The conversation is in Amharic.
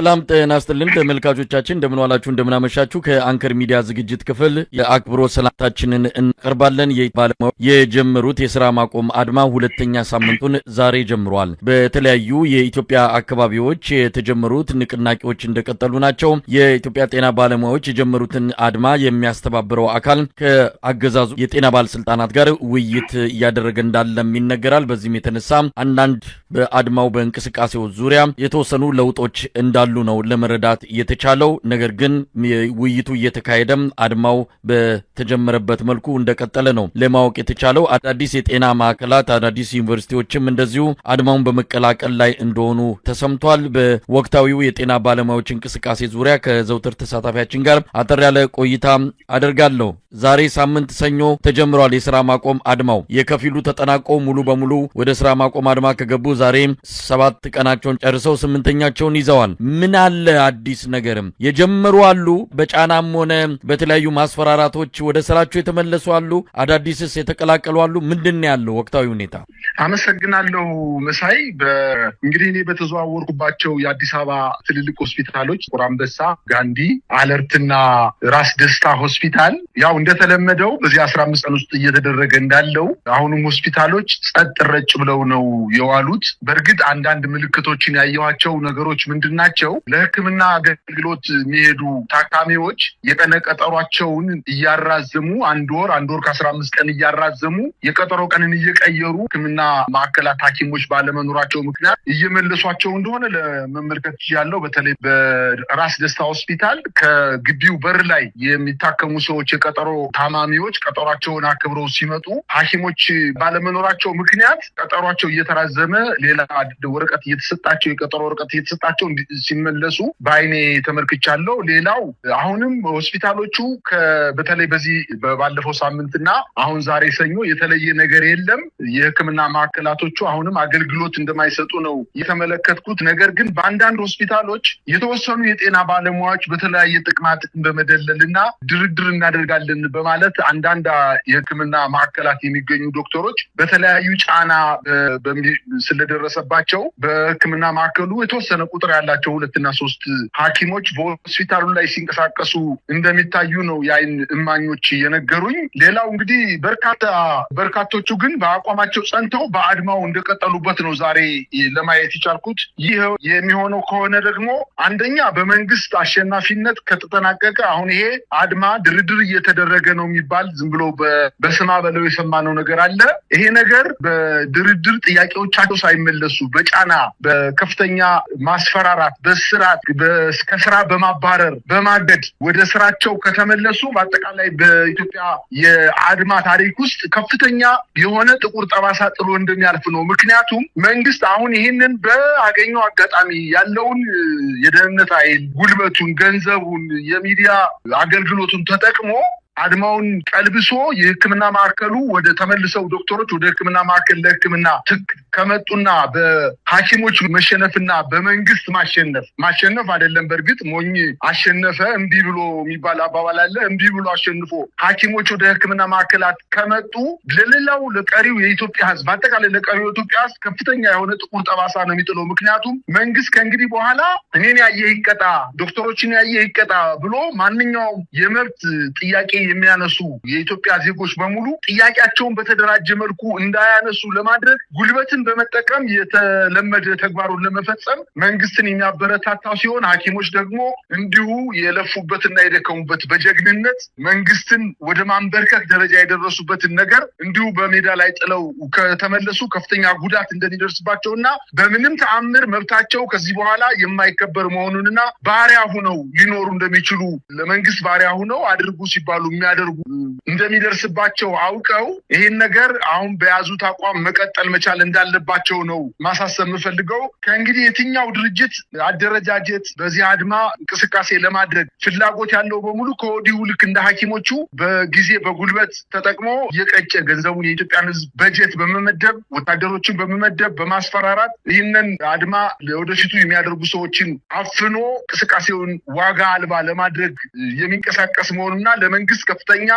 ሰላም ጤና ይስጥልን ተመልካቾቻችን እንደምን ዋላችሁ እንደምን አመሻችሁ ከአንከር ሚዲያ ዝግጅት ክፍል የአክብሮት ሰላምታችንን እንቀርባለን። የባለሙያዎች የጀመሩት የሥራ ማቆም አድማ ሁለተኛ ሳምንቱን ዛሬ ጀምሯል። በተለያዩ የኢትዮጵያ አካባቢዎች የተጀመሩት ንቅናቄዎች እንደቀጠሉ ናቸው። የኢትዮጵያ ጤና ባለሙያዎች የጀመሩትን አድማ የሚያስተባብረው አካል ከአገዛዙ የጤና ባለስልጣናት ጋር ውይይት እያደረገ እንዳለም ይነገራል። በዚህም የተነሳ አንዳንድ በአድማው በእንቅስቃሴው ዙሪያ የተወሰኑ ለውጦች እንዳሉ ነው ለመረዳት የተቻለው። ነገር ግን ውይይቱ እየተካሄደም አድማው በተጀመረበት መልኩ እንደቀጠለ ነው ለማወቅ የተቻለው። አዳዲስ የጤና ማዕከላት አዳዲስ ዩኒቨርሲቲዎችም እንደዚሁ አድማውን በመቀላቀል ላይ እንደሆኑ ተሰምቷል። በወቅታዊው የጤና ባለሙያዎች እንቅስቃሴ ዙሪያ ከዘውትር ተሳታፊያችን ጋር አጠር ያለ ቆይታ አደርጋለሁ። ዛሬ ሳምንት ሰኞ ተጀምሯል የሥራ ማቆም አድማው። የከፊሉ ተጠናቆ ሙሉ በሙሉ ወደ ሥራ ማቆም አድማ ከገቡ ዛሬ 7 ቀናቸውን ጨርሰው 8ኛቸውን ይዘዋል። ምን አለ አዲስ ነገርም የጀመሩ አሉ። በጫናም ሆነ በተለያዩ ማስፈራራቶች ወደ ስራቸው የተመለሱ አሉ። አዳዲስስ የተቀላቀሉ አሉ። ምንድነው ያለው ወቅታዊ ሁኔታ? አመሰግናለሁ መሳይ። እንግዲህ እኔ በተዘዋወርኩባቸው የአዲስ አበባ ትልልቅ ሆስፒታሎች ጥቁር አንበሳ፣ ጋንዲ፣ አለርትና ራስ ደስታ ሆስፒታል ያው እንደተለመደው በዚህ 15 ቀን ውስጥ እየተደረገ እንዳለው አሁንም ሆስፒታሎች ጸጥ ረጭ ብለው ነው የዋሉት። በእርግጥ አንዳንድ ምልክቶችን ያየኋቸው ነገሮች ምንድናቸው? ለሕክምና አገልግሎት የሚሄዱ ታካሚዎች የቀነ ቀጠሯቸውን እያራዘሙ አንድ ወር ከ15 ቀን እያራዘሙ የቀጠሮ ቀንን እየቀየሩ ሕክምና ማዕከላት ሐኪሞች ባለመኖራቸው ምክንያት እየመለሷቸው እንደሆነ ለመመልከት ያለው። በተለይ በራስ ደስታ ሆስፒታል ከግቢው በር ላይ የሚታከሙ ሰዎች የቀጠሮ ታማሚዎች ቀጠሯቸውን አክብረው ሲመጡ ሐኪሞች ባለመኖራቸው ምክንያት ቀጠሯቸው እየተራዘመ ሌላ ወረቀት እየተሰጣቸው የቀጠሮ ወረቀት እየተሰጣቸው ሲመለሱ በአይኔ ተመልክቻለሁ። ሌላው አሁንም ሆስፒታሎቹ በተለይ በዚህ ባለፈው ሳምንትና አሁን ዛሬ ሰኞ የተለየ ነገር የለም። የሕክምና ማዕከላቶቹ አሁንም አገልግሎት እንደማይሰጡ ነው የተመለከትኩት። ነገር ግን በአንዳንድ ሆስፒታሎች የተወሰኑ የጤና ባለሙያዎች በተለያየ ጥቅማ ጥቅም በመደለልና ድርድር እናደርጋለን በማለት አንዳንድ የሕክምና ማዕከላት የሚገኙ ዶክተሮች በተለያዩ ጫና ስለደረሰባቸው በሕክምና ማዕከሉ የተወሰነ ቁጥር ያላቸው 2 እና 3 ሐኪሞች በሆስፒታሉ ላይ ሲንቀሳቀሱ እንደሚታዩ ነው የአይን እማኞች የነገሩኝ። ሌላው እንግዲህ በርካቶቹ ግን በአቋማቸው ጸንተው በአድማው እንደቀጠሉበት ነው ዛሬ ለማየት የቻልኩት። ይህ የሚሆነው ከሆነ ደግሞ አንደኛ በመንግስት አሸናፊነት ከተጠናቀቀ አሁን ይሄ አድማ ድርድር እየተደረገ ነው የሚባል ዝም ብሎ በስማ በለው የሰማነው ነገር አለ። ይሄ ነገር በድርድር ጥያቄዎቻቸው ሳይመለሱ በጫና በከፍተኛ ማስፈራራት በስራት ከስራ በማባረር በማገድ ወደ ስራቸው ከተመለሱ በአጠቃላይ በኢትዮጵያ የአድማ ታሪክ ውስጥ ከፍተኛ የሆነ ጥቁር ጠባሳ ጥሎ እንደሚያልፍ ነው። ምክንያቱም መንግስት አሁን ይህንን በአገኘው አጋጣሚ ያለውን የደህንነት ኃይል ጉልበቱን፣ ገንዘቡን፣ የሚዲያ አገልግሎቱን ተጠቅሞ አድማውን ቀልብሶ የሕክምና ማዕከሉ ወደ ተመልሰው ዶክተሮች ወደ ሕክምና ማዕከል ለሕክምና ከመጡና በሐኪሞች መሸነፍና በመንግስት ማሸነፍ አይደለም። በእርግጥ ሞኝ አሸነፈ እምቢ ብሎ የሚባል አባባል አለ። እምቢ ብሎ አሸንፎ ሐኪሞች ወደ ሕክምና ማዕከላት ከመጡ ለሌላው ለቀሪው የኢትዮጵያ ሕዝብ አጠቃላይ ለቀሪው የኢትዮጵያ ሕዝብ ከፍተኛ የሆነ ጥቁር ጠባሳ ነው የሚጥለው። ምክንያቱም መንግስት ከእንግዲህ በኋላ እኔን ያየ ይቀጣ፣ ዶክተሮችን ያየ ይቀጣ ብሎ ማንኛውም የመብት ጥያቄ የሚያነሱ የኢትዮጵያ ዜጎች በሙሉ ጥያቄያቸውን በተደራጀ መልኩ እንዳያነሱ ለማድረግ ጉልበትን በመጠቀም የተለመደ ተግባሩን ለመፈጸም መንግስትን የሚያበረታታው ሲሆን ሐኪሞች ደግሞ እንዲሁ የለፉበትና የደከሙበት በጀግንነት መንግስትን ወደ ማንበርከክ ደረጃ የደረሱበትን ነገር እንዲሁ በሜዳ ላይ ጥለው ከተመለሱ ከፍተኛ ጉዳት እንደሚደርስባቸውና በምንም ተአምር መብታቸው ከዚህ በኋላ የማይከበር መሆኑንና ባሪያ ሆነው ሊኖሩ እንደሚችሉ ለመንግስት ባሪያ ሆነው አድርጉ ሲባሉ የሚያደርጉ እንደሚደርስባቸው አውቀው ይሄን ነገር አሁን በያዙት አቋም መቀጠል መቻል እንዳለባቸው ነው ማሳሰብ የምፈልገው። ከእንግዲህ የትኛው ድርጅት አደረጃጀት በዚህ አድማ እንቅስቃሴ ለማድረግ ፍላጎት ያለው በሙሉ ከወዲሁ ልክ እንደ ሐኪሞቹ በጊዜ በጉልበት ተጠቅሞ የቀጨ ገንዘቡን የኢትዮጵያን ሕዝብ በጀት በመመደብ ወታደሮችን በመመደብ በማስፈራራት ይህንን አድማ ወደፊቱ የሚያደርጉ ሰዎችን አፍኖ እንቅስቃሴውን ዋጋ አልባ ለማድረግ የሚንቀሳቀስ መሆኑና ለመንግስት ከፍተኛ